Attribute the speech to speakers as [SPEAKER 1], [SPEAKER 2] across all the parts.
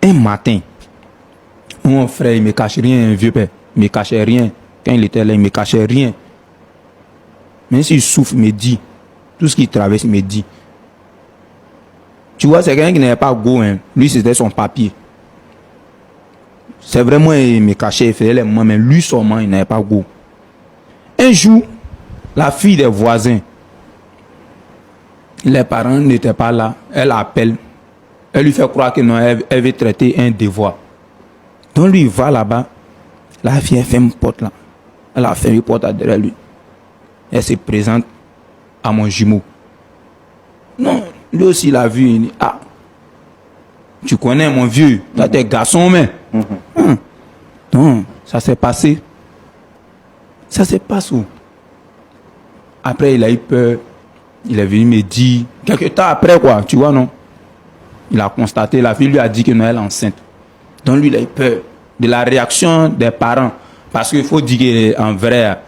[SPEAKER 1] Un matin, mon frère, il me cachait rien, un vieux père. Il me cachait rien. Quand il était là, il me cachait rien. Même s'il souffre, il me dit. Tout ce qu'il traverse, il me dit. Tu vois, c'est quelqu'un qui n'avait pas go. Hein. Lui, c'était son papier. C'est vraiment, il me cachait, il faisait les moments, mais lui seulement, il n'avait pas go. Un jour, la fille des voisins, les parents n'étaient pas là. Elle appelle. Elle lui fait croire que non, elle veut traiter un devoir. Donc lui, il va là-bas. La fille, elle fait une porte là. Elle a fait une porte derrière lui. Elle se présente à mon jumeau. Non, lui aussi, il a vu. Il dit, ah, tu connais mon vieux, t'as des garçons, mais. Non, ça s'est passé. Ça s'est passé où? Après, il a eu peur. Il est venu me dire, quelques temps après, quoi, tu vois, non? Il a constaté, la fille lui a dit que non, elle est enceinte. Donc lui, il a eu peur de la réaction des parents. Parce qu'il faut dire qu'en vrai,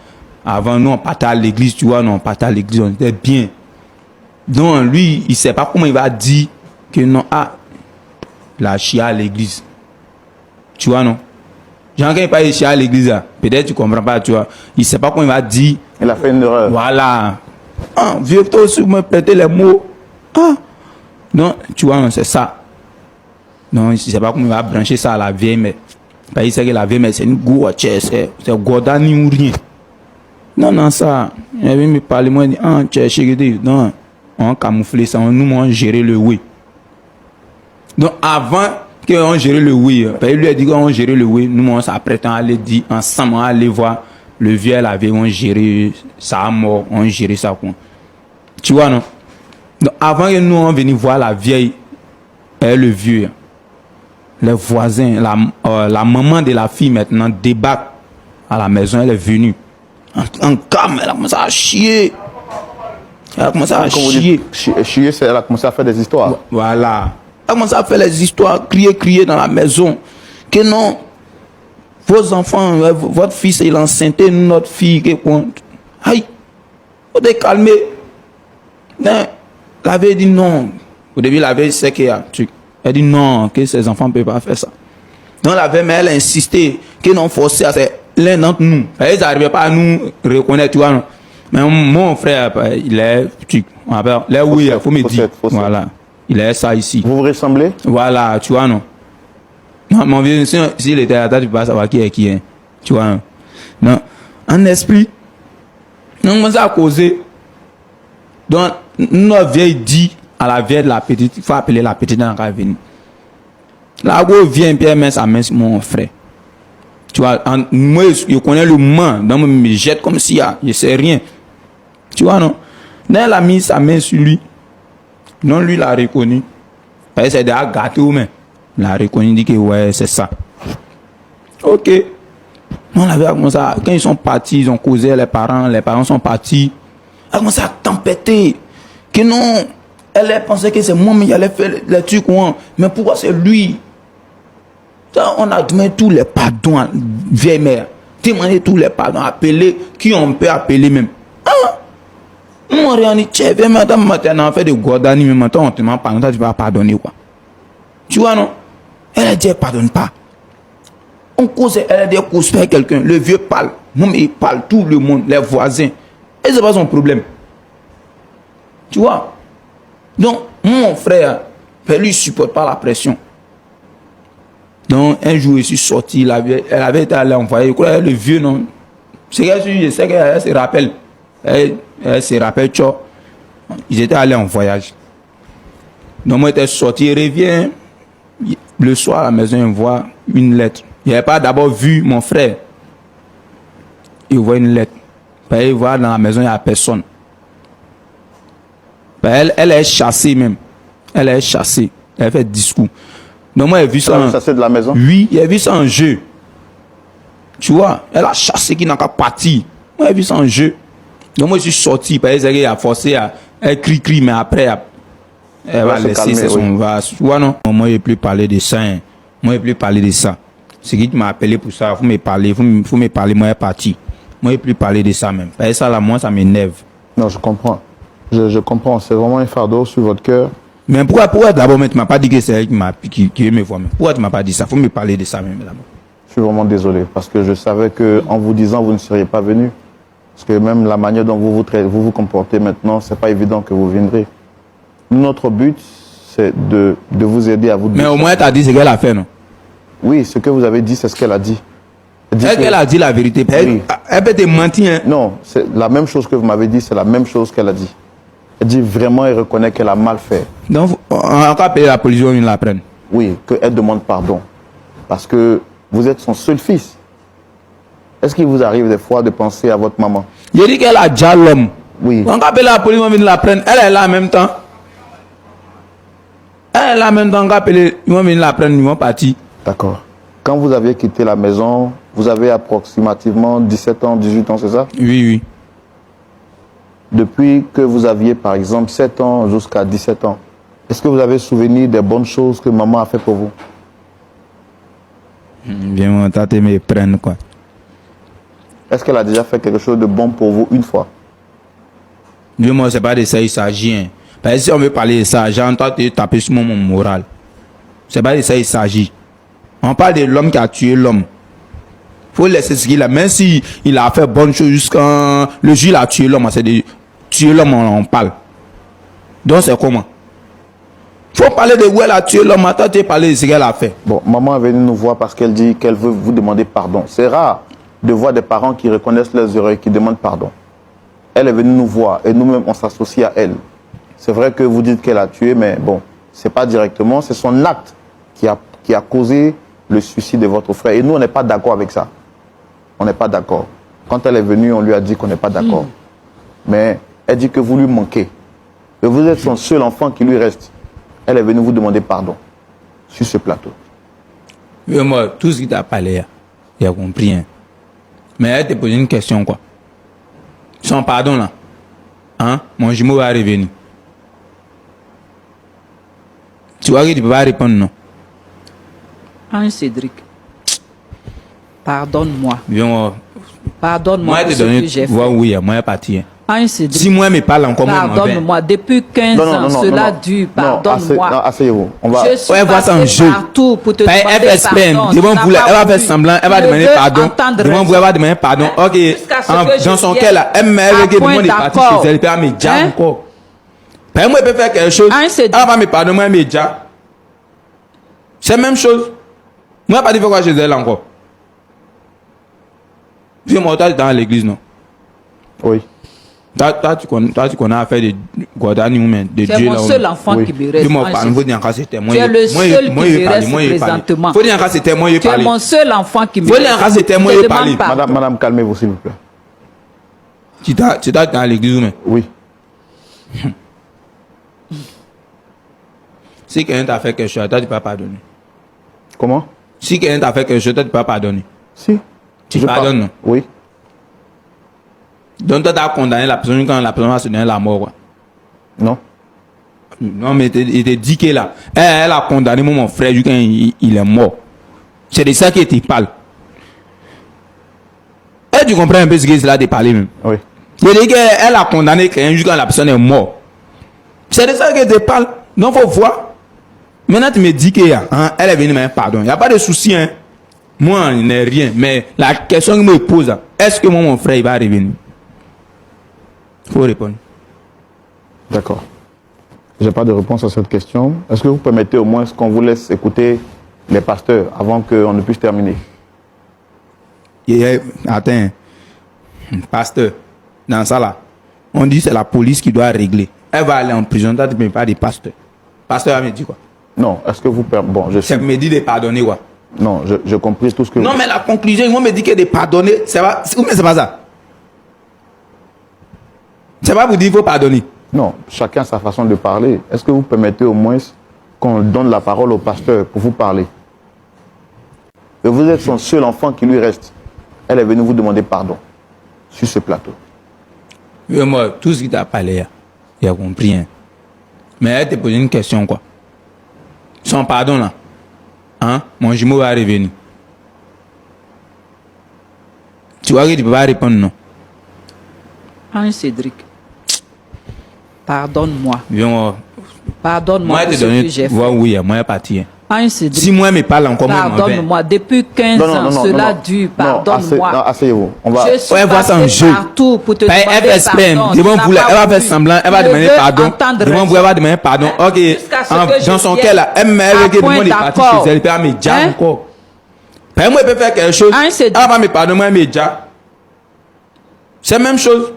[SPEAKER 1] avant, nous, on partait à l'église, tu vois, non, on partait à l'église, on était bien. Donc lui, il ne sait pas comment il va dire que non, ah, il a chié à l'église. Tu vois, non? Genre, quand il parle de chier à l'église, peut-être tu ne comprends pas, tu vois. Il ne sait pas comment il va dire.
[SPEAKER 2] Il a fait une erreur.
[SPEAKER 1] Voilà. Ah, vieux, toi aussi, vous me prêtez les mots. Ah. Non, tu vois, c'est ça. Non, il ne sait pas comment il va brancher ça à la vieille mère. Parce qu'il sait que la vieille mère, c'est une gourde, c'est Gordani ou rien. Non, non, ça. Il vient me parler, moi, il dit, ah, tu es chéri. Non, on a camouflé ça, nous, on a géré le oui. Donc, avant qu'on gère le oui, il lui a dit qu'on gère le oui, nous, on s'apprête à aller dire ensemble, à aller voir le vieux, la vieille, on gère ça mort, on gère ça. Quoi. Tu vois, non? Donc, avant que nous, on venions voir la vieille et le vieux, les voisins, la maman de la fille maintenant débarque à la maison, elle est venue. En calme, elle a commencé à chier. Elle a commencé à chier.
[SPEAKER 2] Chier, elle a commencé à faire des histoires.
[SPEAKER 1] Voilà. Elle a commencé à faire les histoires, crier dans la maison. Que non, vos enfants, votre fils est enceinte, notre fille, que quoi. Aïe, faut te calmer. La vieille dit non. Au début, la vieille sait qu'il y a un truc. Elle dit non, que ses enfants ne peuvent pas faire ça. Donc la vieille, mais elle a insisté que non, forcé à l'un d'entre nous. Ils n'arrivaient pas à nous reconnaître, tu vois. Non? Mais mon frère, il est, oui, il faut me dire. Voilà. Il est ça ici.
[SPEAKER 2] Vous vous ressemblez?
[SPEAKER 1] Voilà, tu vois, non. Non, mon vieux, s'il était à la tête, tu ne peux pas savoir qui est. Tu vois, non. Non. En esprit, on commence à causer. Donc, notre vieille dit à la vieille de la petite, il faut appeler la petite dans la venir. La go vient, puis elle met sa main sur mon frère. Tu vois, moi, je connais le moment, donc je me jette comme si je ne sais rien. Tu vois, non? Donc, elle a mis sa main sur lui. Non, lui l'a reconnu. Parce que c'est déjà gâté ou même. Il l'a reconnu, il dit que ouais, c'est ça. Ok. On avait commencé à, quand ils sont partis, ils ont causé les parents sont partis. Elle a commencé à tempêter. Que non, elle pensait que c'est moi, mais il allait faire les trucs. Mais pourquoi c'est lui? On a demandé tous les pardons à vieille mère. Demandé tous les pardons, appeler qui on peut appeler même. Ah! Moi, rien dit, tiens, madame, maintenant, on fait de Gordani, mais maintenant, on te demande pardon, tu vas pardonner, quoi. Tu vois, non? Elle a dit, elle pardonne pas. On cause, elle a dit, elle cause faire quelqu'un. Le vieux parle. Non, mais il parle, tout le monde, les voisins. Et c'est pas son problème. Tu vois? Donc, mon frère, lui, il supporte pas la pression. Donc, un jour, je suis sorti, elle avait été allée envoyer, le vieux, non? C'est qu'elle, je sais qu'elle se rappelle. Elle se rappelle, tu vois. Ils étaient allés en voyage. Donc, moi, j'étais sorti, il revient. Le soir, à la maison, il voit une lettre. Il n'avait pas d'abord vu mon frère. Il voit une lettre. Il voit dans la maison, il n'y a personne. Elle est chassée même. Elle est chassée. Elle fait discours. Donc, moi, j'ai vu ça.
[SPEAKER 2] Chassée de la maison?
[SPEAKER 1] Oui, j'ai vu ça en jeu. Tu vois, elle a chassé qui n'a qu'à partir. Moi, j'ai vu ça en jeu. Donc, moi, je suis sorti. Parce qu'elle a forcé à. Elle crie, mais après, elle va laisser son vase. Tu vois, non? Moi, je ne plus parler de ça. Hein. Moi, je ne plus parler de ça. C'est qui m'a appelé pour ça. Il faut me parler. Il faut me parler. Moi, je suis parti. Moi, je ne plus parler de ça même. Parce que ça, là, moi, ça m'énerve.
[SPEAKER 2] Non, je comprends. Je comprends. C'est vraiment un fardeau sur votre cœur.
[SPEAKER 1] Mais pourquoi d'abord, tu m'as pas dit que c'est elle qui me voit. Pourquoi tu m'as pas dit ça? Faut me parler de ça même d'abord.
[SPEAKER 2] Je suis vraiment désolé parce que je savais qu'en vous disant vous ne seriez pas venu. Parce que même la manière dont vous vous comportez maintenant, c'est pas évident que vous viendrez. Notre but, c'est de vous aider à vous...
[SPEAKER 1] Mais au moins, tu as dit ce qu'elle a fait, non?
[SPEAKER 2] Oui, ce que vous avez dit, c'est ce qu'elle a dit.
[SPEAKER 1] Est-ce qu'elle a dit la vérité?
[SPEAKER 2] Oui.
[SPEAKER 1] Elle peut te mentir, hein?
[SPEAKER 2] Non, c'est la même chose que vous m'avez dit, c'est la même chose qu'elle a dit. Elle dit vraiment et reconnaît qu'elle a mal fait.
[SPEAKER 1] Donc, on va appeler la police, on vient la prendre.
[SPEAKER 2] Oui, qu'elle demande pardon. Parce que vous êtes son seul fils. Est-ce qu'il vous arrive des fois de penser à votre maman?
[SPEAKER 1] Il dit qu'elle a déjà l'homme.
[SPEAKER 2] Oui.
[SPEAKER 1] On va appeler la police, on vient la prendre. Elle est là en même temps. Elle est là en même temps, on va appeler, ils vont venir la prendre, ils vont partir.
[SPEAKER 2] D'accord. Quand vous aviez quitté la maison, vous avez approximativement 17 ans, 18 ans, c'est ça?
[SPEAKER 1] Oui, oui.
[SPEAKER 2] Depuis que vous aviez, par exemple, 7 ans jusqu'à 17 ans, est-ce que vous avez souvenir des bonnes choses que maman a fait pour vous?
[SPEAKER 1] Bien, mon tante me prenne, quoi.
[SPEAKER 2] Est-ce qu'elle a déjà fait quelque chose de bon pour vous une fois?
[SPEAKER 1] Dieu, moi, c'est pas de ça, il s'agit. Hein. Parce que si on veut parler de ça, j'entends te taper sur mon moral. C'est pas de ça, il s'agit. On parle de l'homme qui a tué l'homme. Faut laisser ce qu'il a. Même si il a fait bonne chose jusqu'à le jour il a tué l'homme, c'est de tuer l'homme, on parle. Donc c'est comment? Faut parler de où elle a tué l'homme, attends, tu parler de ce qu'elle a fait.
[SPEAKER 2] Bon, maman est venue nous voir parce qu'elle dit qu'elle veut vous demander pardon. C'est rare de voir des parents qui reconnaissent leurs erreurs et qui demandent pardon. Elle est venue nous voir et nous-mêmes, on s'associe à elle. C'est vrai que vous dites qu'elle a tué, mais bon, c'est pas directement, c'est son acte qui a causé le suicide de votre frère. Et nous, on n'est pas d'accord avec ça. On n'est pas d'accord. Quand elle est venue, on lui a dit qu'on n'est pas d'accord. Mais elle dit que vous lui manquez. Que vous êtes son seul enfant qui lui reste. Elle est venue vous demander pardon sur ce plateau.
[SPEAKER 1] Oui, moi, tout ce qui t'a parlé, il a compris. Hein. Mais elle te pose une question, quoi. Son pardon, là. Hein? Mon jumeau va revenir. Tu vois que tu ne peux pas répondre, non?
[SPEAKER 3] Hein, Cédric, pardonne-moi.
[SPEAKER 1] Viens,
[SPEAKER 3] Pardonne-moi
[SPEAKER 1] moi,
[SPEAKER 3] pour
[SPEAKER 1] je
[SPEAKER 3] ce
[SPEAKER 1] te
[SPEAKER 3] que
[SPEAKER 1] donne.
[SPEAKER 3] j'ai fait.
[SPEAKER 1] Oui, moi, je parti.
[SPEAKER 3] Hein, Cédric,
[SPEAKER 1] Si moi, je me parle encore, moi,
[SPEAKER 3] pardonne-moi. Depuis 15 ans, cela dure. Pardonne-moi.
[SPEAKER 2] Asseyez-vous. On va...
[SPEAKER 3] Je suis
[SPEAKER 1] Ouais, voilà, c'est un
[SPEAKER 3] passé
[SPEAKER 1] jeu.
[SPEAKER 3] partout pour te
[SPEAKER 1] Elle
[SPEAKER 3] demander
[SPEAKER 1] fait exprès.
[SPEAKER 3] pardon.
[SPEAKER 1] Devant
[SPEAKER 3] Tu
[SPEAKER 1] vous,
[SPEAKER 3] n'as
[SPEAKER 1] elle va
[SPEAKER 3] pas
[SPEAKER 1] faire
[SPEAKER 3] voulu.
[SPEAKER 1] semblant, elle va
[SPEAKER 3] Je
[SPEAKER 1] demander
[SPEAKER 3] veux
[SPEAKER 1] pardon.
[SPEAKER 3] entendre
[SPEAKER 1] Devant vous, elle va demander pardon.
[SPEAKER 3] Hein?
[SPEAKER 1] Ok.
[SPEAKER 3] Jusqu'à ce que
[SPEAKER 1] Dans
[SPEAKER 3] je
[SPEAKER 1] son
[SPEAKER 3] vienne
[SPEAKER 1] cas, là, elle me dit que
[SPEAKER 3] à
[SPEAKER 1] le monde est
[SPEAKER 3] point
[SPEAKER 1] parti
[SPEAKER 3] d'accord.
[SPEAKER 1] chez elle, elle peut pas me dire
[SPEAKER 3] Hein?
[SPEAKER 1] encore. Ben, moi, je peux faire quelque chose.
[SPEAKER 3] Hein, c'est
[SPEAKER 1] Elle va me pardonner, moi, elle me dit. C'est la même chose. Moi, je pas dit pourquoi chez elle encore. Viens, moi, toi, dans l'église, non?
[SPEAKER 2] Oui.
[SPEAKER 1] Toi, tu connais affaire de Guadani ou même de
[SPEAKER 3] Tu es
[SPEAKER 1] Dieu
[SPEAKER 3] mon
[SPEAKER 1] là.
[SPEAKER 3] seul enfant qui me reste.
[SPEAKER 1] Dis-moi,
[SPEAKER 3] Hein,
[SPEAKER 1] pas,
[SPEAKER 3] c'est-
[SPEAKER 1] faut dire encore c'était moi.
[SPEAKER 3] Tu es le seul qui me
[SPEAKER 1] parle,
[SPEAKER 3] reste présentement.
[SPEAKER 1] Faut dire encore c'était moi,
[SPEAKER 3] Tu es
[SPEAKER 1] parler.
[SPEAKER 3] mon seul enfant qui me
[SPEAKER 1] Faut dire encore c'était moi,
[SPEAKER 3] Je te
[SPEAKER 1] parler.
[SPEAKER 3] demande pardon.
[SPEAKER 2] Madame, calmez-vous, s'il vous plaît.
[SPEAKER 1] Tu t'as dans l'église ou même?
[SPEAKER 2] Oui.
[SPEAKER 1] Si quelqu'un t'a fait quelque chose, toi, tu peux pas pardonner.
[SPEAKER 2] Comment?
[SPEAKER 1] Si quelqu'un t'a fait quelque chose, toi, tu peux pas pardonner.
[SPEAKER 2] Si.
[SPEAKER 1] Tu
[SPEAKER 2] Je
[SPEAKER 1] pardonnes, non?
[SPEAKER 2] Oui.
[SPEAKER 1] Donc, toi, tu as condamné la personne quand la personne va se donner la mort, quoi.
[SPEAKER 2] Non.
[SPEAKER 1] Non, mais il te dit qu'elle a, elle a condamné mon frère quand il est mort. C'est de ça qu'il te parle. Et tu comprends un peu ce qu'il a de parler même.
[SPEAKER 2] Oui.
[SPEAKER 1] Il dit qu'elle a condamné quelqu'un jusqu'à la personne est morte. C'est de ça qu'il te parle. Donc, il faut voir. Maintenant, tu me dis qu'elle est venue me pardon. Il n'y a pas de souci, hein. Moi, il n'est rien. Mais la question que me pose, est-ce que mon frère il va revenir? Il faut répondre.
[SPEAKER 2] D'accord. Je n'ai pas de réponse à cette question. Est-ce que vous permettez au moins qu'on vous laisse écouter les pasteurs avant qu'on ne puisse terminer?
[SPEAKER 1] Attends, pasteur, dans ça là, on dit que c'est la police qui doit régler. Elle va aller en prison, toi tu ne peux pas des pasteurs. Pasteur va me dire quoi?
[SPEAKER 2] Non, est-ce que vous... Bon, je suis...
[SPEAKER 1] Ça me dit de pardonner quoi?
[SPEAKER 2] Non, je compris tout ce que
[SPEAKER 1] Non,
[SPEAKER 2] vous...
[SPEAKER 1] mais la conclusion, ils vont me dire que de pardonner, c'est pas... Mais c'est pas ça. C'est pas vous dire qu'il faut pardonner.
[SPEAKER 2] Non, chacun a sa façon de parler. Est-ce que vous permettez au moins qu'on donne la parole au pasteur pour vous parler? Et vous êtes son seul enfant qui lui reste. Elle est venue vous demander pardon sur ce plateau.
[SPEAKER 1] Oui, moi, tout ce qui t'a parlé, il a compris. Hein. Mais elle te pose une question, quoi. Son pardon, là. Hein? Mon jumeau va revenir. Tu vois que tu ne peux pas répondre, non?
[SPEAKER 3] Hein, Cédric, pardonne-moi.
[SPEAKER 1] Viens,
[SPEAKER 3] Pardonne-moi pour ce que j'ai fait.
[SPEAKER 1] Oui, moi, je suis parti.
[SPEAKER 3] Cédric,
[SPEAKER 1] si moi, je me parle encore,
[SPEAKER 3] pardonne-moi. Depuis 15 ans, cela dure. Pardonne-moi.
[SPEAKER 2] Asseyez-vous. On va...
[SPEAKER 3] Je suis passé partout pour te demander pardon.
[SPEAKER 1] Elle va faire semblant, elle va demander pardon. Devant vous, elle va demander pardon. Ok, dans son cas, là, elle me demande de partir chez elle, elle me dit encore. Moi, je peux faire quelque chose. Elle va me pardonner, moi, elle me dit. C'est la même chose.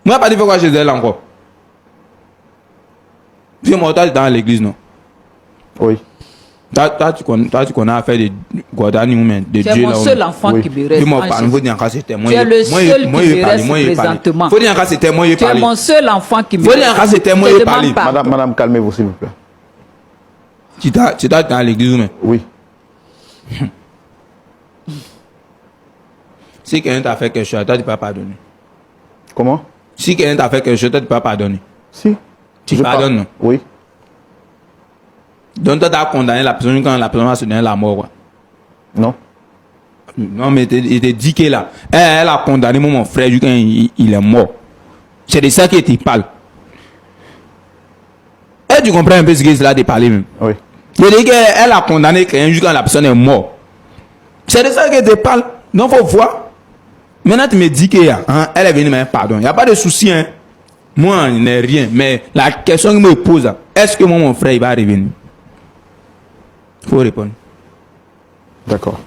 [SPEAKER 1] Moi, je ne sais pas pourquoi chez elle encore. Puis moi, tu es dans l'église, non?
[SPEAKER 3] Oui.
[SPEAKER 1] Toi, tu connais affaire de Guadani ou de Dieu.
[SPEAKER 3] C'est mon seul enfant qui me reste.
[SPEAKER 1] Tu
[SPEAKER 3] es le seul qui me reste présentement. Tu es mon seul enfant qui me reste.
[SPEAKER 2] Madame, calmez-vous, s'il vous plaît.
[SPEAKER 1] Tu es dans l'église, mais?
[SPEAKER 2] Oui.
[SPEAKER 1] Si quelqu'un t'a fait quelque chose, toi, tu ne peux pas pardonner.
[SPEAKER 2] Comment? Si
[SPEAKER 1] quelqu'un t'a fait quelque chose, toi, tu ne peux pas pardonner.
[SPEAKER 2] Si.
[SPEAKER 1] Tu pardonnes, non?
[SPEAKER 2] Oui.
[SPEAKER 1] Donc, toi, tu as condamné la personne quand la personne va se donner la mort, quoi.
[SPEAKER 2] Non.
[SPEAKER 1] Non, mais il te dit qu'elle là. Elle a condamné mon frère quand il est mort. C'est de ça qu'il te parle. Et tu comprends un peu ce que cela te parle même?
[SPEAKER 2] Oui.
[SPEAKER 1] Il dit qu'elle a condamné quelqu'un quand la personne est morte. C'est de ça qu'elle te parle. Donc, il faut voir. Maintenant, tu me dis qu'elle est venue me pardon. Il n'y a pas de souci, hein. Moi, il n'est rien. Mais la question que me pose, est-ce que mon frère il va revenir? Il faut répondre.
[SPEAKER 2] D'accord.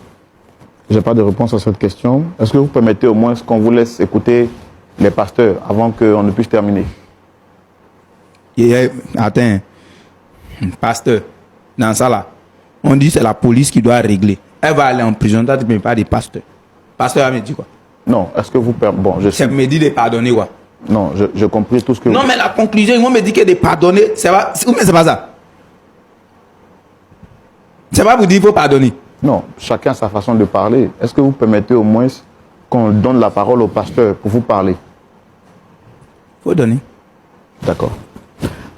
[SPEAKER 2] Je n'ai pas de réponse à cette question. Est-ce que vous permettez au moins qu'on vous laisse écouter les pasteurs avant qu'on ne puisse terminer?
[SPEAKER 1] Attends. Pasteur, dans ça là, on dit que c'est la police qui doit régler. Elle va aller en prison, toi tu ne peux pas des pasteurs. Pasteur me dit quoi?
[SPEAKER 2] Non, est-ce que vous... Bon, je sais.
[SPEAKER 1] Ça me dit de pardonner quoi?
[SPEAKER 2] Non, j'ai compris tout ce que
[SPEAKER 1] non,
[SPEAKER 2] vous...
[SPEAKER 1] mais la conclusion, ils vont me dire que de pardonner, c'est pas... Mais c'est pas ça. C'est pas vous dire qu'il faut pardonner.
[SPEAKER 2] Non, chacun a sa façon de parler. Est-ce que vous permettez au moins qu'on donne la parole au pasteur pour vous parler?
[SPEAKER 1] Il faut donner.
[SPEAKER 2] D'accord.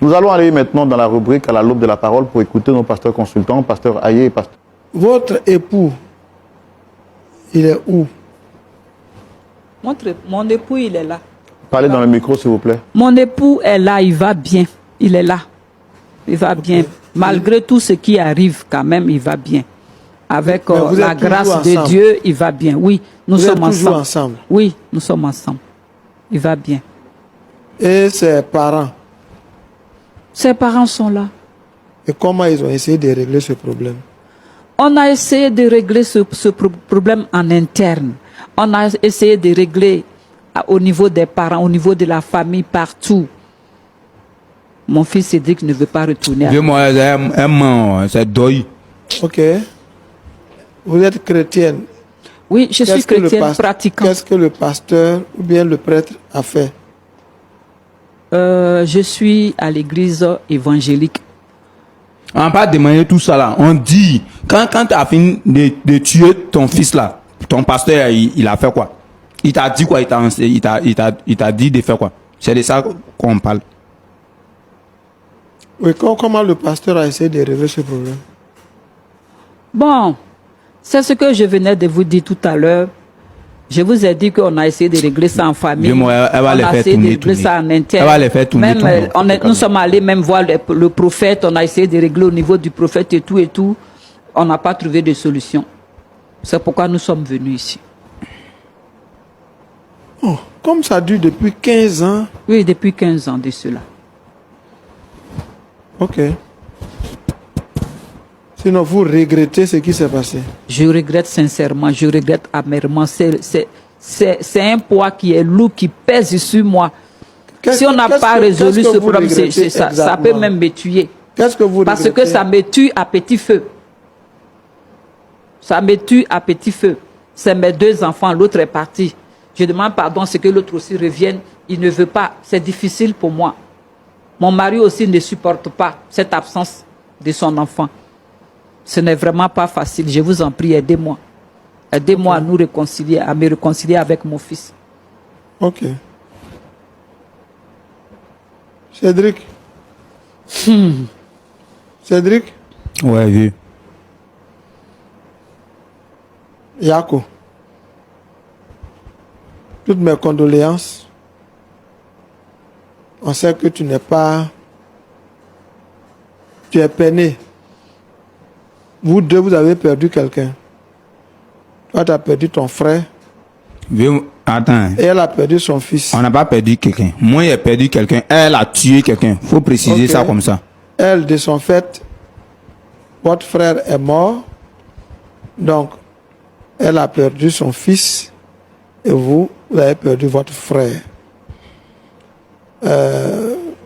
[SPEAKER 2] Nous allons aller maintenant dans la rubrique à la loupe de la parole pour écouter nos pasteurs consultants, pasteur Aye et pasteur...
[SPEAKER 4] Votre époux, il est où?
[SPEAKER 3] Mon époux, il est là.
[SPEAKER 2] Parlez dans le micro, s'il vous plaît.
[SPEAKER 3] Mon époux est là, il va bien. Il est là. Il va bien. Malgré tout ce qui arrive, quand même, il va bien. Avec la grâce de Dieu, il va bien. Oui, nous sommes ensemble. Oui, nous sommes ensemble. Il va bien.
[SPEAKER 4] Et ses parents?
[SPEAKER 3] Ses parents sont là.
[SPEAKER 4] Et comment ils ont essayé de régler ce problème?
[SPEAKER 3] On a essayé de régler ce problème en interne. On a essayé de régler au niveau des parents, au niveau de la famille, partout. Mon fils Cédric ne veut pas retourner.
[SPEAKER 1] C'est deuil.
[SPEAKER 4] Ok. Vous êtes chrétienne?
[SPEAKER 3] Oui, je suis chrétienne pratiquante.
[SPEAKER 4] Qu'est-ce que le pasteur ou bien le prêtre a fait?
[SPEAKER 3] Je suis à l'église évangélique.
[SPEAKER 1] On n'a pas demandé tout ça là. On dit, quand tu as fini de tuer ton fils là, ton pasteur, il a fait quoi? Il t'a dit quoi? Il t'a dit de faire quoi? C'est de ça qu'on parle.
[SPEAKER 4] Oui, comment le pasteur a essayé de régler ce problème?
[SPEAKER 3] Bon, c'est ce que je venais de vous dire tout à l'heure. Je vous ai dit qu'on a essayé de régler ça en famille.
[SPEAKER 1] Elle va
[SPEAKER 3] on a essayé de régler ça en interne.
[SPEAKER 1] Elle va les faire tourner.
[SPEAKER 3] Nous sommes allés même voir le prophète. On a essayé de régler au niveau du prophète et tout et tout. On n'a pas trouvé de solution. C'est pourquoi nous sommes venus ici.
[SPEAKER 4] Oh, comme ça dure depuis 15 ans?
[SPEAKER 3] Oui, depuis 15 ans de cela.
[SPEAKER 4] Ok. Sinon, vous regrettez ce qui s'est passé?
[SPEAKER 3] Je regrette sincèrement, je regrette amèrement. C'est un poids qui est lourd, qui pèse sur moi. Si on n'a pas résolu ce problème, ça peut même me tuer.
[SPEAKER 4] Qu'est-ce que vous regrettez?
[SPEAKER 3] Parce que ça me tue à petit feu. Ça me tue à petit feu. C'est mes deux enfants, l'autre est parti. Je demande pardon, c'est que l'autre aussi revienne. Il ne veut pas. C'est difficile pour moi. Mon mari aussi ne supporte pas cette absence de son enfant. Ce n'est vraiment pas facile. Je vous en prie, aidez-moi. Aidez-moi à nous réconcilier, à me réconcilier avec mon fils.
[SPEAKER 4] Ok. Cédric. Cédric?
[SPEAKER 1] Ouais, oui.
[SPEAKER 4] Yako. Toutes mes condoléances. On sait que tu n'es pas tu es peiné. Vous deux, vous avez perdu quelqu'un. Toi, tu as perdu ton frère
[SPEAKER 1] Attends.
[SPEAKER 4] et elle a perdu son fils.
[SPEAKER 1] On n'a pas perdu quelqu'un. Moi, j'ai perdu quelqu'un. Elle a tué quelqu'un. Faut préciser
[SPEAKER 4] Ok.
[SPEAKER 1] ça comme ça.
[SPEAKER 4] Elle, de son fait, votre frère est mort. Donc, elle a perdu son fils et vous avez perdu votre frère.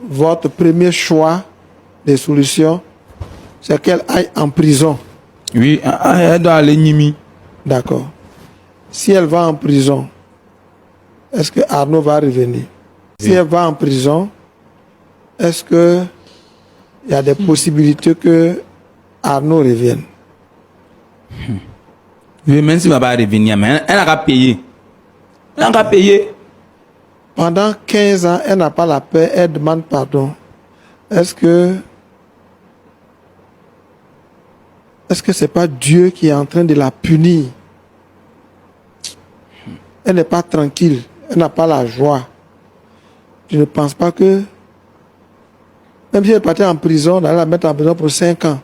[SPEAKER 4] Votre premier choix de solution, c'est qu'elle aille en prison.
[SPEAKER 1] Oui, elle doit aller Nimi.
[SPEAKER 4] D'accord. Si elle va en prison, est-ce que Arnaud va revenir? Si elle va en prison, est-ce que il y a des possibilités que Arnaud revienne?
[SPEAKER 1] Oui, même s'il ne va pas revenir, mais elle n'a qu'à payer. Elle n'a qu'à payer.
[SPEAKER 4] Pendant 15 ans, elle n'a pas la paix, elle demande pardon. Est-ce que c'est pas Dieu qui est en train de la punir? Elle n'est pas tranquille, elle n'a pas la joie. Je ne pense pas que, même si elle partait en prison, on allait la mettre en prison pour 5 ans.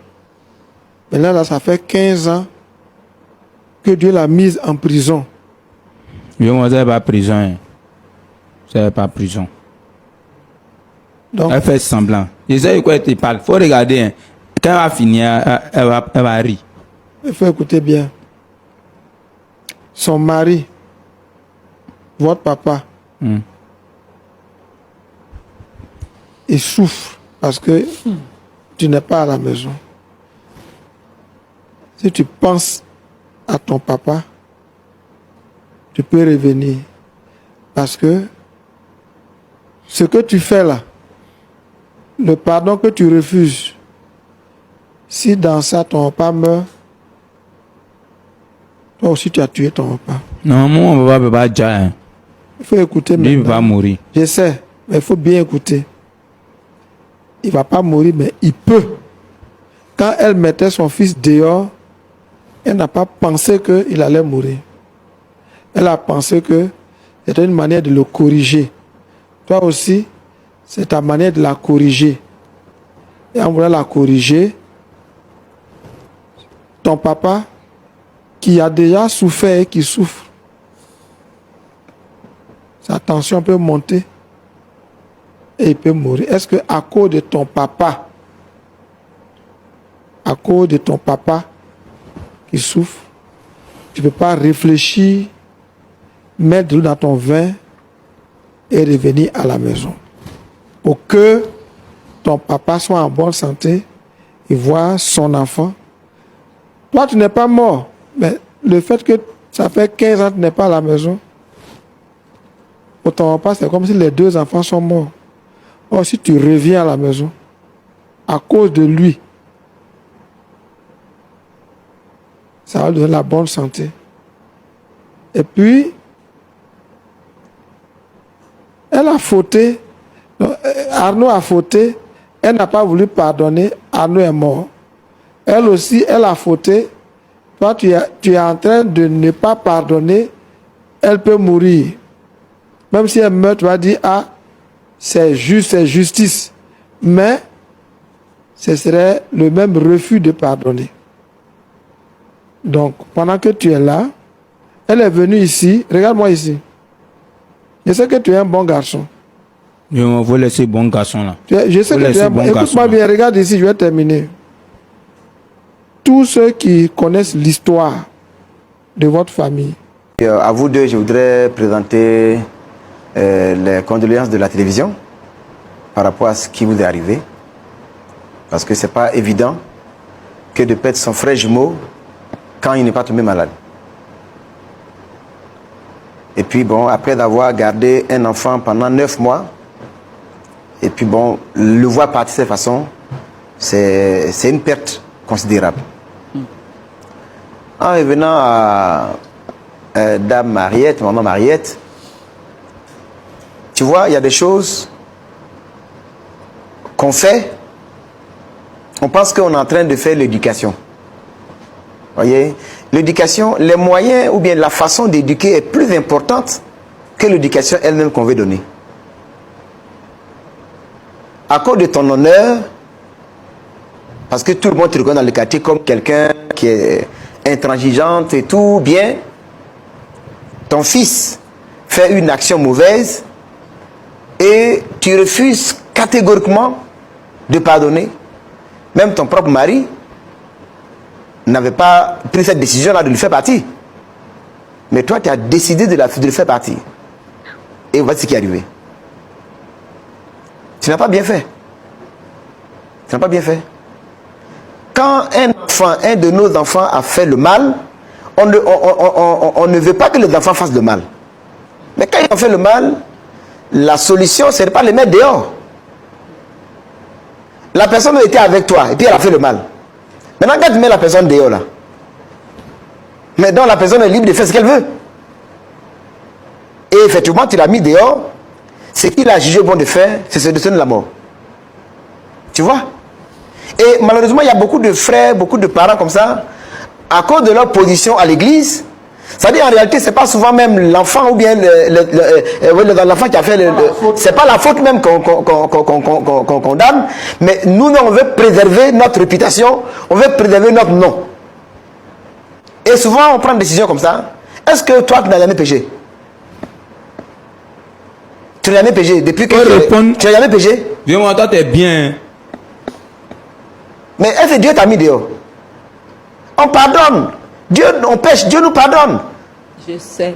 [SPEAKER 4] Mais là, ça fait 15 ans que Dieu l'a mise en prison.
[SPEAKER 1] Oui, moi, c'est pas prison. Hein. C'est pas prison.
[SPEAKER 4] Donc,
[SPEAKER 1] Elle fait semblant. Je sais de quoi elle te parle. Faut regarder. Hein. Quand elle va finir, elle va rire.
[SPEAKER 4] il faut écouter bien. Son mari, votre papa, il souffre parce que tu n'es pas à la maison. Si tu penses à ton papa, tu peux revenir. Parce que ce que tu fais là, le pardon que tu refuses, si dans ça ton papa meurt, toi aussi tu as tué ton papa.
[SPEAKER 1] Non, mon papa ne peut pas dire. Hein.
[SPEAKER 4] Il faut écouter
[SPEAKER 1] Lui, il
[SPEAKER 4] maintenant.
[SPEAKER 1] va mourir.
[SPEAKER 4] Je sais, mais il faut bien écouter. Il ne va pas mourir, mais il peut. Quand elle mettait son fils dehors, elle n'a pas pensé qu'il allait mourir. Elle a pensé que c'était une manière de le corriger. Toi aussi, c'est ta manière de la corriger. Et en voulant la corriger, ton papa, qui a déjà souffert et qui souffre, sa tension peut monter et il peut mourir. Est-ce que à cause de ton papa, qui souffre, tu ne peux pas réfléchir, mettre de l'eau dans ton vin et revenir à la maison pour que ton papa soit en bonne santé et voir son enfant? Toi, tu n'es pas mort, mais le fait que ça fait 15 ans que tu n'es pas à la maison, pour ton papa, c'est comme si les deux enfants sont morts. Or, si tu reviens à la maison, à cause de lui, ça va lui donner la bonne santé. Et puis, elle a fauté. Arnaud a fauté. Elle n'a pas voulu pardonner. Arnaud est mort. Elle aussi, elle a fauté. Toi, tu es en train de ne pas pardonner. Elle peut mourir. Même si elle meurt, tu vas dire, ah, c'est juste, c'est justice. Mais, ce serait le même refus de pardonner. Donc, pendant que tu es là, elle est venue ici. Regarde-moi ici. Je sais que tu es un bon garçon.
[SPEAKER 1] Je vais laisser bon garçon là.
[SPEAKER 4] Je sais que tu es un bon garçon. Écoute-moi bien, regarde ici, je vais terminer. Tous ceux qui connaissent l'histoire de votre famille.
[SPEAKER 5] À vous deux, je voudrais présenter les condoléances de la télévision par rapport à ce qui vous est arrivé. Parce que ce n'est pas évident que de perdre son frère jumeau quand il n'est pas tombé malade. Et puis bon, après d'avoir gardé un enfant pendant 9 mois, et puis bon, le voir partir de cette façon, c'est une perte considérable. En revenant à Dame Mariette, maman Mariette, tu vois, il y a des choses qu'on fait, on pense qu'on est en train de faire l'éducation. Voyez, l'éducation, les moyens ou bien la façon d'éduquer est plus importante que l'éducation elle-même qu'on veut donner. À cause de ton honneur, parce que tout le monde te reconnaît dans le quartier comme quelqu'un qui est intransigeante et tout, bien. Ton fils fait une action mauvaise et tu refuses catégoriquement de pardonner. Même ton propre mari n'avait pas pris cette décision-là de lui faire partir. Mais toi, tu as décidé de le faire partir. Et voici ce qui est arrivé. Tu n'as pas bien fait. Tu n'as pas bien fait. Quand un de nos enfants a fait le mal, on ne veut pas que les enfants fassent le mal. Mais quand ils ont fait le mal, la solution, ce n'est pas les mettre dehors. La personne était avec toi et puis elle a fait le mal. Maintenant, quand tu mets la personne dehors là, maintenant la personne est libre de faire ce qu'elle veut. Et effectivement, tu l'as mis dehors. Ce qu'il a jugé bon de faire, c'est de donner la mort. Tu vois? Et malheureusement, il y a beaucoup de frères, beaucoup de parents comme ça, à cause de leur position à l'église. C'est-à-dire, en réalité, ce n'est pas souvent même l'enfant ou bien l'enfant qui a fait c'est pas la faute même qu'on condamne, mais nous, on veut préserver notre réputation, on veut préserver notre nom. Et souvent, on prend une décision comme ça. Est-ce que toi, tu n'as jamais péché? Tu n'as jamais péché depuis que tu n'as jamais péché?
[SPEAKER 1] Viens-moi, toi, t'es bien.
[SPEAKER 5] Mais est-ce que Dieu t'a mis dehors? On pardonne. Dieu, on pêche, Dieu nous pardonne.
[SPEAKER 3] Je sais.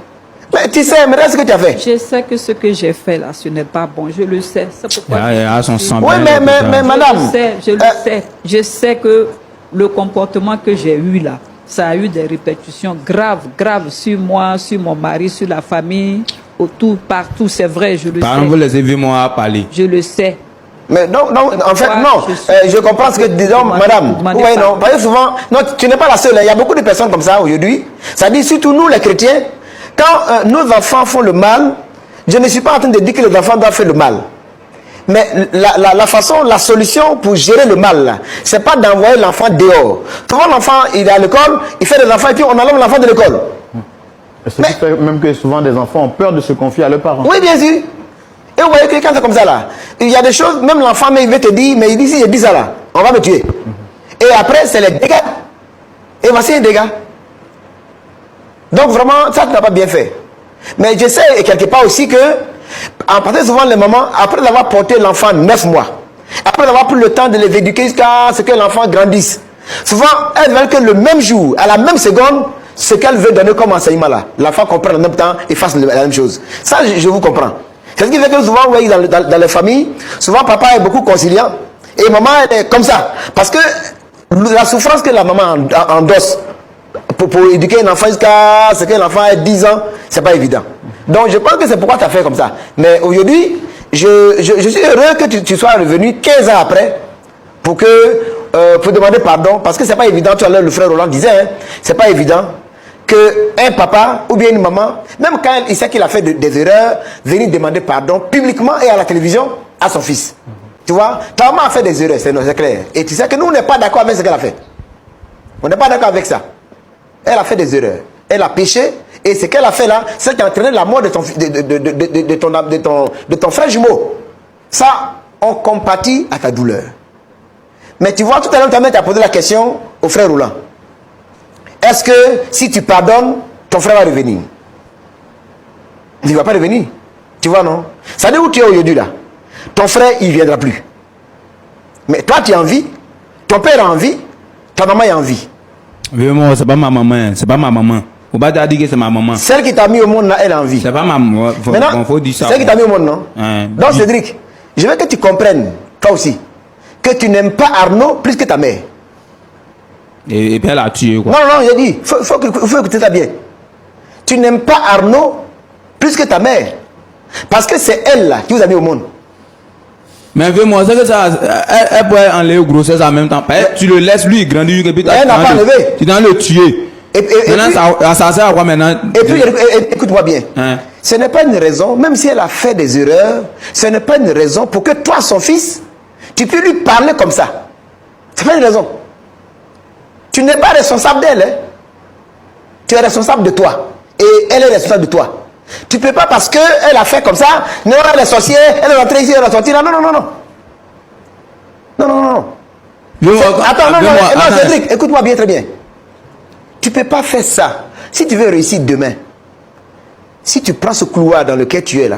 [SPEAKER 5] Mais tu sais, mais est-ce que tu as fait?
[SPEAKER 3] Je sais que ce que j'ai fait là, ce n'est pas bon. Je le sais. C'est pourquoi.
[SPEAKER 1] Il y a son sang.
[SPEAKER 5] Oui, mais madame.
[SPEAKER 3] Je le sais. Je sais que le comportement que j'ai eu là, ça a eu des répercussions graves sur moi, sur mon mari, sur la famille, autour, partout. C'est vrai, je le sais.
[SPEAKER 1] Par exemple, vous les avez moi à parler.
[SPEAKER 3] Je le sais.
[SPEAKER 5] Mais non, en fait, non. Je comprends ce que disons, madame. Oui, non. Parce que souvent, non, tu n'es pas la seule. Il y a beaucoup de personnes comme ça aujourd'hui. Ça dit surtout nous, les chrétiens, quand nos enfants font le mal, je ne suis pas en train de dire que les enfants doivent faire le mal. Mais la façon, la solution pour gérer le mal, c'est pas d'envoyer l'enfant dehors. Souvent, l'enfant, il est à l'école, il fait des enfants et puis on enlève l'enfant de l'école.
[SPEAKER 2] Ce qui fait même que souvent des enfants ont peur de se confier à leurs parents.
[SPEAKER 5] Oui, bien sûr. Et vous voyez que quand c'est comme ça là, il y a des choses, même l'enfant, mais il veut te dire, mais il dit si je dis ça là, on va me tuer. Et après, c'est les dégâts. Et voici les dégâts. Donc vraiment, ça tu n'as pas bien fait. Mais je sais quelque part aussi que, en partant souvent les mamans, après avoir porté l'enfant 9 mois, après avoir pris le temps de les éduquer jusqu'à ce que l'enfant grandisse, souvent elles veulent que le même jour, à la même seconde, ce qu'elle veut donner comme enseignement là, l'enfant comprenne en même temps et fasse la même chose. Ça, je vous comprends. C'est ce qui fait que souvent, vous voyez, dans les familles, souvent papa est beaucoup conciliant et maman elle est comme ça. Parce que la souffrance que la maman endosse pour éduquer un enfant jusqu'à ce que l'enfant ait 10 ans, c'est pas évident. Donc je pense que c'est pourquoi tu as fait comme ça. Mais aujourd'hui, je suis heureux que tu sois revenu 15 ans après pour demander pardon. Parce que c'est pas évident, tout à l'heure le frère Roland disait, hein, c'est pas évident qu'un papa ou bien une maman, même quand il sait qu'il a fait des erreurs, venir demander pardon publiquement et à la télévision à son fils. Tu vois, ta maman a fait des erreurs, c'est clair. Et tu sais que nous, on n'est pas d'accord avec ce qu'elle a fait. On n'est pas d'accord avec ça. Elle a fait des erreurs. Elle a péché. Et ce qu'elle a fait là, c'est qui a entraîné la mort de ton frère jumeau. Ça, on compatit à ta douleur. Mais tu vois, tout à l'heure, tu as posé la question au frère Roland. Est-ce que si tu pardonnes, ton frère va revenir? Il ne va pas revenir. Tu vois, non? Ça dit où tu es aujourd'hui là? Ton frère, il ne viendra plus. Mais toi, tu as envie. Ton père a envie. Ta maman a envie.
[SPEAKER 1] Vraiment, c'est pas ma maman. C'est pas ma maman. Faut pas te dire que c'est ma maman.
[SPEAKER 5] Celle qui t'a mis au monde là, elle a envie.
[SPEAKER 1] C'est pas ma maman.
[SPEAKER 5] Maintenant,
[SPEAKER 1] faut dire ça.
[SPEAKER 5] Celle qui t'a mis au monde, non? Donc, Cédric, je veux que tu comprennes, toi aussi, que tu n'aimes pas Arnaud plus que ta mère.
[SPEAKER 1] Et puis elle a tué quoi.
[SPEAKER 5] Non, j'ai dit, faut écouter ça bien. Tu n'aimes pas Arnaud plus que ta mère. Parce que c'est elle là qui vous a mis au monde.
[SPEAKER 1] Mais veux-moi, c'est que ça, elle pourrait enlever grossesse en même temps. Tu le laisses lui grandir.
[SPEAKER 5] Elle n'a pas enlevé.
[SPEAKER 1] Tu dois le tuer. Maintenant, ça sert à quoi maintenant?
[SPEAKER 5] Et puis, écoute-moi bien.
[SPEAKER 1] Hein?
[SPEAKER 5] Ce n'est pas une raison, même si elle a fait des erreurs, ce n'est pas une raison pour que toi, son fils, tu peux lui parler comme ça. Ce n'est pas une raison. Tu n'es pas responsable d'elle. Hein? Tu es responsable de toi. Et elle est responsable de toi. Tu ne peux pas parce qu'elle a fait comme ça, non, elle est sorcière, elle est rentrée ici, elle est sortie là. Non. Attends, non, Cédric, écoute-moi bien, très bien. Tu ne peux pas faire ça. Si tu veux réussir demain, si tu prends ce couloir dans lequel tu es là,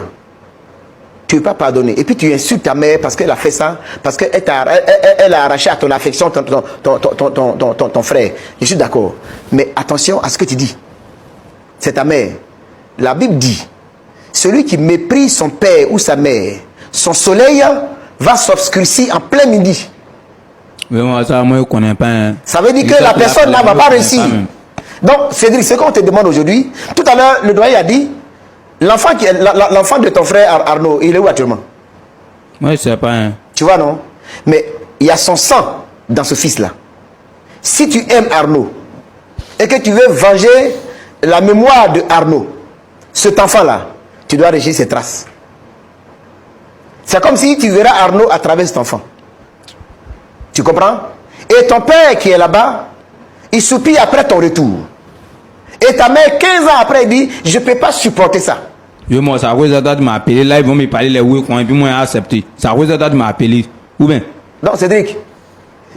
[SPEAKER 5] tu ne veux pas pardonner. Et puis tu insultes ta mère parce qu'elle a fait ça, parce qu'elle elle a arraché à ton affection ton frère. Je suis d'accord. Mais attention à ce que tu dis. C'est ta mère. La Bible dit, celui qui méprise son père ou sa mère, son soleil va s'obscurcir en plein midi.
[SPEAKER 1] Mais moi, ça, moi, je connais pas. Hein.
[SPEAKER 5] Ça veut dire que la personne là ne va pas réussir. Donc, Cédric, ce qu'on te demande aujourd'hui, tout à l'heure, le doyen a dit, l'enfant de ton frère Arnaud, il est où actuellement?
[SPEAKER 1] Moi, je sais pas. Hein.
[SPEAKER 5] Tu vois, non? Mais il y a son sang dans ce fils-là. Si tu aimes Arnaud et que tu veux venger la mémoire de Arnaud, cet enfant-là, tu dois régir ses traces. C'est comme si tu verras Arnaud à travers cet enfant. Tu comprends? Et ton père qui est là-bas, il soupire après ton retour. Et ta mère, 15 ans après, dit, je ne peux pas supporter ça.
[SPEAKER 1] Moi, ça cause de m'appeler. Là, ils vont me parler les oui, et puis moi, j'ai accepté. Ça cause de m'appeler. Ou bien?
[SPEAKER 5] Non, Cédric,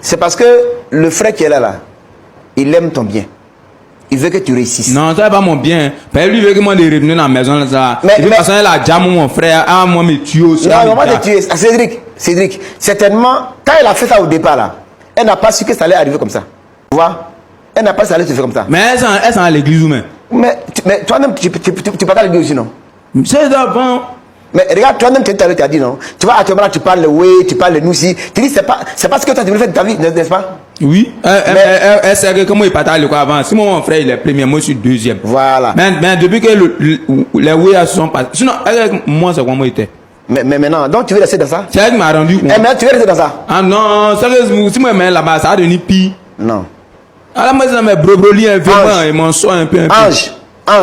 [SPEAKER 5] c'est parce que le frère qui est là, il aime ton bien. Il veut que tu réussisses.
[SPEAKER 1] Non, ça n'est pas mon bien. Parce lui, il veut que moi, je revienne dans la maison. Là, ça. Mais parce qu'il a déjà mon frère. Ah, moi, me tue aussi.
[SPEAKER 5] Non, moi, te tuer. Cédric, certainement, quand elle a fait ça au départ, là, elle n'a pas su que ça allait arriver comme ça. Tu vois? Elle n'a pas su que ça allait se faire comme ça.
[SPEAKER 1] Mais elle est à l'église ou même?
[SPEAKER 5] Mais toi-même, tu parles à l'église aussi, non?
[SPEAKER 1] C'est d'avant.
[SPEAKER 5] Mais regarde, toi-même, tu as dit, non? Tu vois, actuellement, tu parles le oui, tu parles le nous si. Tu dis, c'est pas ce que toi, tu veux faire de ta vie, n'est-ce pas?
[SPEAKER 1] Oui. Elle sait que comment il partage quoi avant. Si mon frère, il est premier, moi, je suis deuxième.
[SPEAKER 5] Voilà.
[SPEAKER 1] Mais depuis que les oui sont passés. Sinon, moi, c'est comment il était.
[SPEAKER 5] Mais maintenant, donc tu veux rester dans ça?
[SPEAKER 1] C'est elle qui m'a rendu.
[SPEAKER 5] Mais tu veux rester dans ça?
[SPEAKER 1] Ah non, sérieusement, si moi, je mets là-bas, ça va devenir pire.
[SPEAKER 5] Non.
[SPEAKER 1] Alors, moi, ça m'a brobroli un peu, et m'en sort un peu.
[SPEAKER 5] Ange.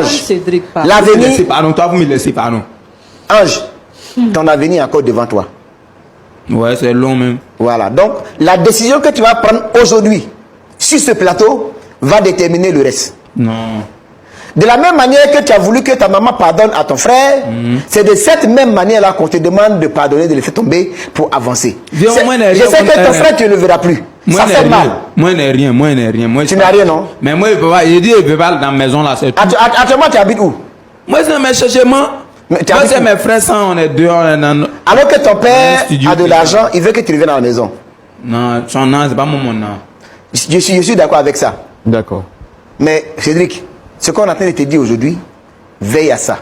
[SPEAKER 3] Cédric,
[SPEAKER 5] l'avenir.
[SPEAKER 1] Pardon, toi, vous me laissez, pardon.
[SPEAKER 5] Ange, ton avenir est encore devant toi.
[SPEAKER 1] Ouais, c'est long même.
[SPEAKER 5] Voilà. Donc, la décision que tu vas prendre aujourd'hui sur ce plateau va déterminer le reste.
[SPEAKER 1] Non.
[SPEAKER 5] De la même manière que tu as voulu que ta maman pardonne à ton frère, c'est de cette même manière-là qu'on te demande de pardonner, de le faire tomber pour avancer. Je sais que ton frère, tu ne le verras plus. Ça fait mal.
[SPEAKER 1] Moi, je n'ai rien.
[SPEAKER 5] Tu n'as rien, non?
[SPEAKER 1] Mais moi, je dis, il ne peut pas dans la maison là.
[SPEAKER 5] Actuellement, tu habites où?
[SPEAKER 1] Moi, c'est mes cherchements. Moi, c'est mes frères, on est dehors.
[SPEAKER 5] Alors que ton père a de l'argent, il veut que tu reviennes à la maison.
[SPEAKER 1] Non, son nom, c'est pas mon nom.
[SPEAKER 5] Je suis d'accord avec ça.
[SPEAKER 2] D'accord.
[SPEAKER 5] Mais Cédric, ce qu'on est en train de te dire aujourd'hui, veille à ça.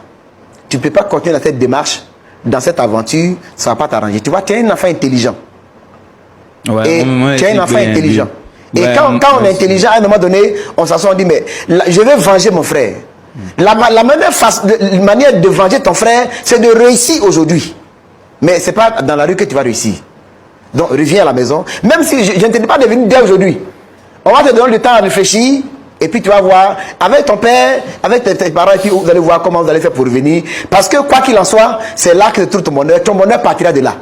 [SPEAKER 5] Tu ne peux pas continuer dans cette démarche, dans cette aventure, ça ne va pas t'arranger. Tu vois, tu es un enfant intelligent.
[SPEAKER 1] Ouais,
[SPEAKER 5] et tu es un enfant intelligent. Et quand on est intelligent, à un moment donné, on s'assoit, on dit, mais je vais venger mon frère. La manière de venger ton frère, c'est de réussir aujourd'hui. Mais ce n'est pas dans la rue que tu vas réussir. Donc, reviens à la maison. Même si je ne t'ai pas de venir dès aujourd'hui. On va te donner le temps à réfléchir. Et puis tu vas voir, avec ton père, avec tes parents, et puis vous allez voir comment vous allez faire pour revenir. Parce que quoi qu'il en soit, c'est là que tout ton bonheur partira de là.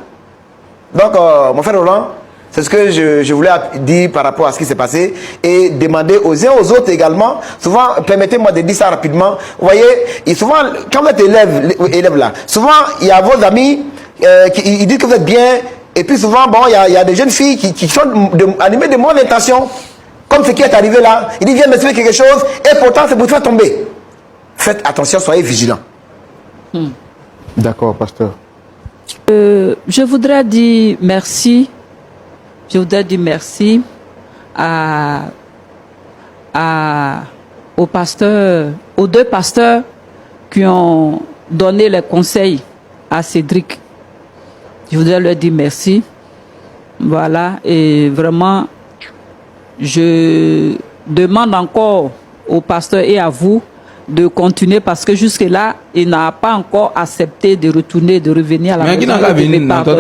[SPEAKER 5] Donc, mon frère Roland, c'est ce que je voulais dire par rapport à ce qui s'est passé. Et demander aux uns aux autres également. Souvent, permettez-moi de dire ça rapidement. Vous voyez, et souvent, quand vous êtes élève là, souvent, il y a vos amis qui disent que vous êtes bien. Et puis souvent, bon, il y a des jeunes filles qui sont animées de bonnes intentions. Comme ce qui est arrivé là, il dit viens m'expliquer quelque chose et pourtant c'est pour te faire tomber. Faites attention, soyez vigilants.
[SPEAKER 2] D'accord, pasteur.
[SPEAKER 3] Je voudrais dire merci. Je voudrais dire merci aux pasteurs, aux deux pasteurs qui ont donné les conseils à Cédric. Je voudrais leur dire merci. Voilà, et vraiment, je demande encore au pasteur et à vous de continuer parce que jusque-là, il n'a pas encore accepté de retourner, de revenir à la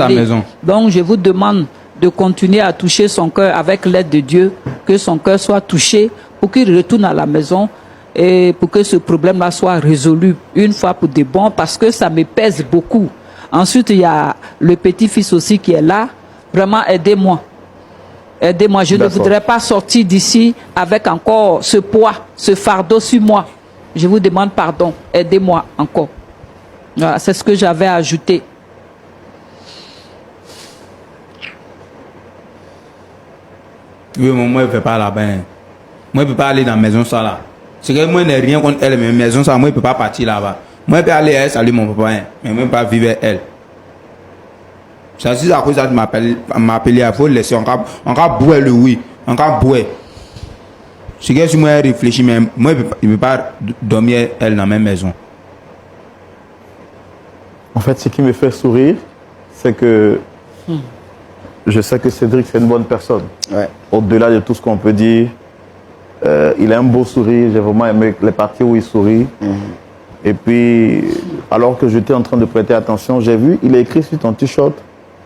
[SPEAKER 3] maison. Donc, je vous demande de continuer à toucher son cœur avec l'aide de Dieu, que son cœur soit touché pour qu'il retourne à la maison et pour que ce problème-là soit résolu une fois pour de bon parce que ça me pèse beaucoup. Ensuite, il y a le petit-fils aussi qui est là. Vraiment, aidez-moi. Aidez-moi, je ne voudrais pas sortir d'ici avec encore ce poids, ce fardeau sur moi. Je vous demande pardon, aidez-moi encore. Voilà, c'est ce que j'avais ajouté.
[SPEAKER 1] Oui, moi, je ne peux pas là-bas. Hein. Moi, je ne peux pas aller dans la maison ça là. C'est que moi, je n'ai rien contre elle, mais la maison ça, moi, je ne peux pas partir là-bas. Moi, je peux aller elle, saluer mon papa, hein, mais moi, je ne peux pas vivre avec elle. C'est à cause de ça que m'appeler, il faut laisser encore boire le oui, encore boire. C'est que si moi, je réfléchis, mais moi, je ne peux pas dormir elle dans la même maison.
[SPEAKER 2] En fait, ce qui me fait sourire, c'est que je sais que Cédric, c'est une bonne personne.
[SPEAKER 5] Ouais.
[SPEAKER 2] Au-delà de tout ce qu'on peut dire, il a un beau sourire. J'ai vraiment aimé les parties où il sourit. Et puis, alors que j'étais en train de prêter attention, j'ai vu, il a écrit sur ton t-shirt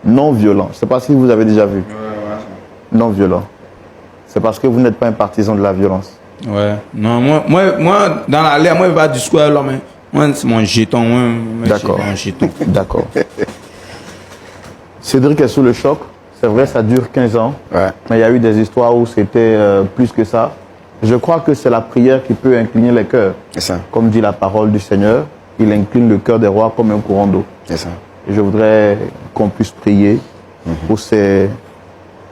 [SPEAKER 2] non violent. Je ne sais pas si vous avez déjà vu. Non violent. C'est parce que vous n'êtes pas un partisan de la violence.
[SPEAKER 1] Ouais. Non, moi dans la l'air, moi, je ne vais pas discours à l'homme. Moi, c'est mon jeton.
[SPEAKER 2] D'accord.
[SPEAKER 1] Mon jeton.
[SPEAKER 2] D'accord. Cédric est sous le choc. C'est vrai, ça dure 15 ans.
[SPEAKER 5] Ouais.
[SPEAKER 2] Mais il y a eu des histoires où c'était plus que ça. Je crois que c'est la prière qui peut incliner les cœurs.
[SPEAKER 5] C'est ça.
[SPEAKER 2] Comme dit la parole du Seigneur, il incline le cœur des rois comme un courant d'eau.
[SPEAKER 5] C'est ça.
[SPEAKER 2] Et je voudrais qu'on puisse prier pour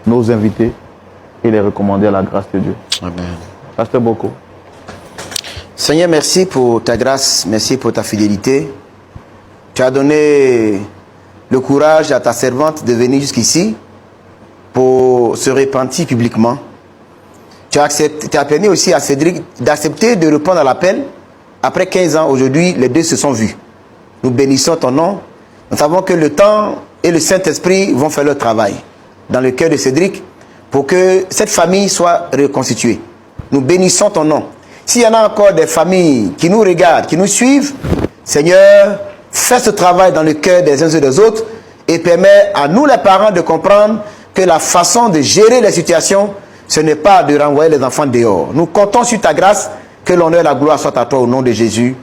[SPEAKER 2] nos invités et les recommander à la grâce de Dieu.
[SPEAKER 5] Amen.
[SPEAKER 2] Pasteur Boko.
[SPEAKER 5] Seigneur, merci pour ta grâce, merci pour ta fidélité. Tu as donné le courage à ta servante de venir jusqu'ici pour se repentir publiquement. Tu as permis aussi à Cédric d'accepter de répondre à l'appel. Après 15 ans, aujourd'hui, les deux se sont vus. Nous bénissons ton nom. Nous savons que le temps et le Saint-Esprit vont faire leur travail dans le cœur de Cédric pour que cette famille soit reconstituée. Nous bénissons ton nom. S'il y en a encore des familles qui nous regardent, qui nous suivent, Seigneur, fais ce travail dans le cœur des uns et des autres et permets à nous les parents de comprendre que la façon de gérer les situations, ce n'est pas de renvoyer les enfants dehors. Nous comptons sur ta grâce, que l'honneur et la gloire soient à toi au nom de Jésus.